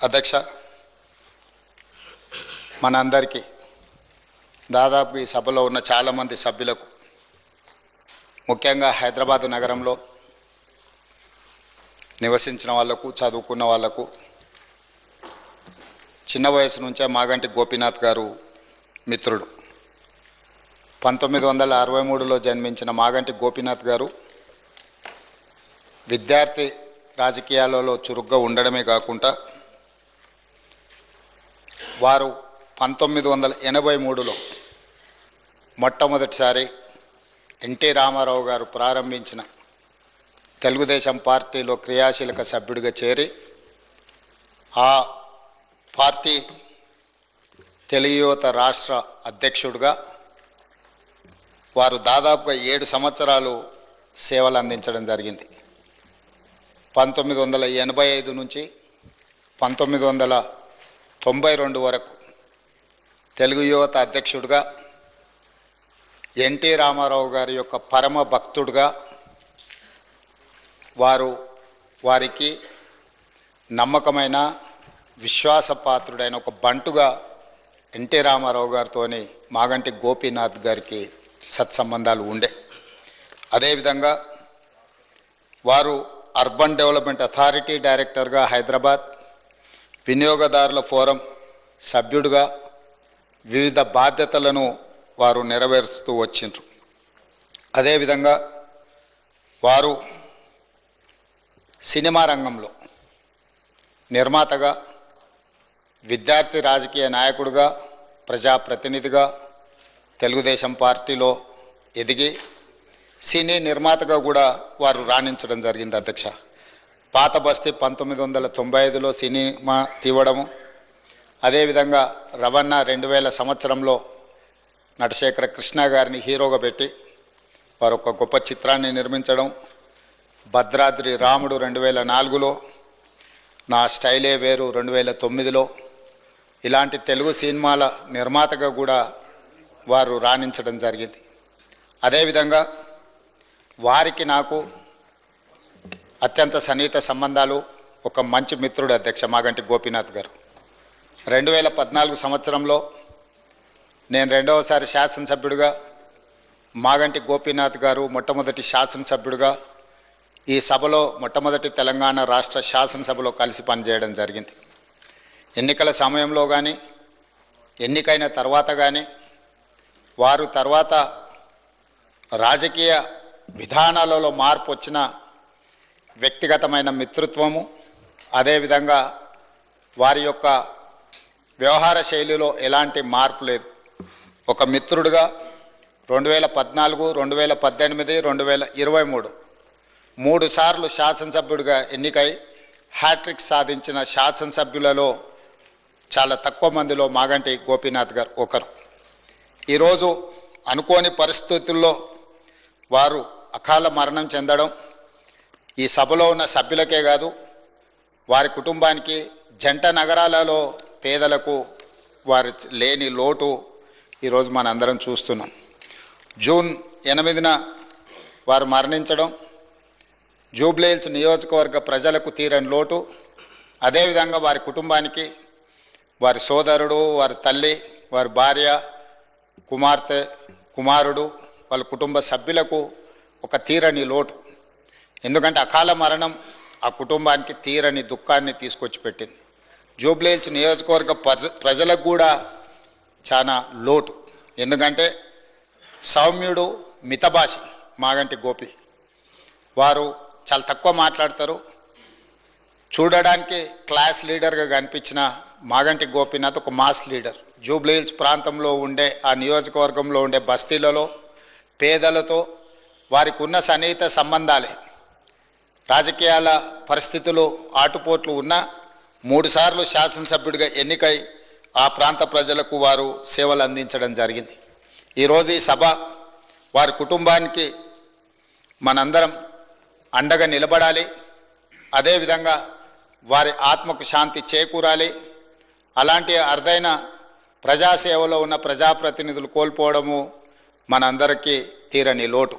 అధ్యక్ష, మనందరికీ దాదాపు ఈ సభలో ఉన్న చాలామంది సభ్యులకు, ముఖ్యంగా హైదరాబాద్ నగరంలో నివసించిన వాళ్లకు, చదువుకున్న వాళ్లకు, చిన్న వయసు నుంచే మాగంటి గోపీనాథ్ గారు మిత్రుడు. 1963లో జన్మించిన మాగంటి గోపీనాథ్ గారు విద్యార్థి రాజకీయాలలో చురుగ్గా ఉండడమే కాకుండా వారు 1983లో మొట్టమొదటిసారి ఎన్టీ రామారావు గారు ప్రారంభించిన తెలుగుదేశం పార్టీలో క్రియాశీలక సభ్యుడిగా చేరి ఆ పార్టీ తెలుగు యువత రాష్ట్ర అధ్యక్షుడిగా వారు దాదాపుగా 7 సంవత్సరాలు సేవలు అందించడం జరిగింది. 1985 నుంచి 1992 వరకు తెలుగు యువత అధ్యక్షుడిగా, ఎన్టీ రామారావు గారి యొక్క పరమ భక్తుడిగా, వారికి నమ్మకమైన విశ్వాసపాత్రుడైన ఒక బంటుగా ఎన్టీ రామారావు గారితోని మాగంటి గోపీనాథ్ గారికి సత్సంబంధాలు ఉండే. అదేవిధంగా వారు అర్బన్ డెవలప్మెంట్ అథారిటీ డైరెక్టర్గా హైదరాబాద్, వినియోగదారుల ఫోరం సభ్యుడిగా వివిధ బాధ్యతలను వారు నెరవేరుస్తూ వచ్చిండ్రు. అదేవిధంగా వారు సినిమా రంగంలో నిర్మాతగా, విద్యార్థి రాజకీయ నాయకుడిగా, ప్రజాప్రతినిధిగా తెలుగుదేశం పార్టీలో ఎదిగి సినీ నిర్మాతగా కూడా వారు రాణించడం జరిగింది. అధ్యక్ష, పాత బస్తీ 1995లో సినిమా తీవడము, అదేవిధంగా రవణ 2000 సంవత్సరంలో నటశేఖర కృష్ణ గారిని హీరోగా పెట్టి వారు ఒక గొప్ప చిత్రాన్ని నిర్మించడం, భద్రాద్రి రాముడు 2004లో, నా స్టైలే వేరు 2009లో ఇలాంటి తెలుగు సినిమాల నిర్మాతగా కూడా వారు రాణించడం జరిగింది. అదేవిధంగా వారికి నాకు అత్యంత సన్నిహిత సంబంధాలు, ఒక మంచి మిత్రుడు అధ్యక్ష మాగంటి గోపీనాథ్ గారు. 2014 సంవత్సరంలో నేను రెండవసారి శాసనసభ్యుడిగా, మాగంటి గోపీనాథ్ గారు మొట్టమొదటి శాసనసభ్యుడిగా ఈ సభలో మొట్టమొదటి తెలంగాణ రాష్ట్ర శాసనసభలో కలిసి పనిచేయడం జరిగింది. ఎన్నికల సమయంలో కానీ, ఎన్నికైన తర్వాత కానీ, వారు తర్వాత రాజకీయ విధానాలలో మార్పు వచ్చిన వ్యక్తిగతమైన మిత్రత్వము, అదేవిధంగా వారి యొక్క వ్యవహార శైలిలో ఎలాంటి మార్పు లేదు. ఒక మిత్రుడిగా 2014, 2018, 2023 3 సార్లు శాసనసభ్యుడిగా ఎన్నికై హ్యాట్రిక్ సాధించిన శాసనసభ్యులలో చాలా తక్కువ మందిలో మాగంటి గోపీనాథ్ గారు ఒకరు. ఈరోజు అనుకోని పరిస్థితుల్లో వారు అకాల మరణం చెందడం ఈ సభలో ఉన్న సభ్యులకే కాదు, వారి కుటుంబానికి, జంట నగరాలలో పేదలకు వారి లేని లోటు ఈరోజు మనందరం చూస్తున్నాం. జూన్ 8న వారు మరణించడం జూబ్లీహిల్స్ నియోజకవర్గ ప్రజలకు తీరని లోటు. అదేవిధంగా వారి కుటుంబానికి, వారి సోదరుడు, వారి తల్లి, వారి భార్య, కుమార్తె, కుమారుడు, వాళ్ళ కుటుంబ సభ్యులకు ఒక తీరని లోటు. ఎందుకంటే అకాల మరణం ఆ కుటుంబానికి తీరని దుఃఖాన్ని తీసుకొచ్చి పెట్టింది. జూబ్లీహిల్స్ నియోజకవర్గ ప్రజలకు కూడా చాలా లోటు. ఎందుకంటే సౌమ్యుడు, మితభాషి మాగంటి గోపి. వారు చాలా తక్కువ మాట్లాడతారు. చూడడానికి క్లాస్ లీడర్గా కనిపించిన మాగంటి గోపీనాథ్ ఒక మాస్ లీడర్. జూబ్లీహిల్స్ ప్రాంతంలో ఉండే, ఆ నియోజకవర్గంలో ఉండే బస్తీలలో పేదలతో వారికి ఉన్న సన్నిహిత సంబంధాలే, రాజకీయాల పరిస్థితులు ఆటుపోట్లు ఉన్న 3 సార్లు శాసనసభ్యుడిగా ఎన్నికై ఆ ప్రాంత ప్రజలకు వారు సేవలు అందించడం జరిగింది. ఈరోజు ఈ సభ వారి కుటుంబానికి మనందరం అండగా నిలబడాలి. అదేవిధంగా వారి ఆత్మకు శాంతి చేకూరాలి. అలాంటి అరుదైన ప్రజాసేవలో ఉన్న ప్రజాప్రతినిధులు కోల్పోవడము మనందరికీ తీరని లోటు.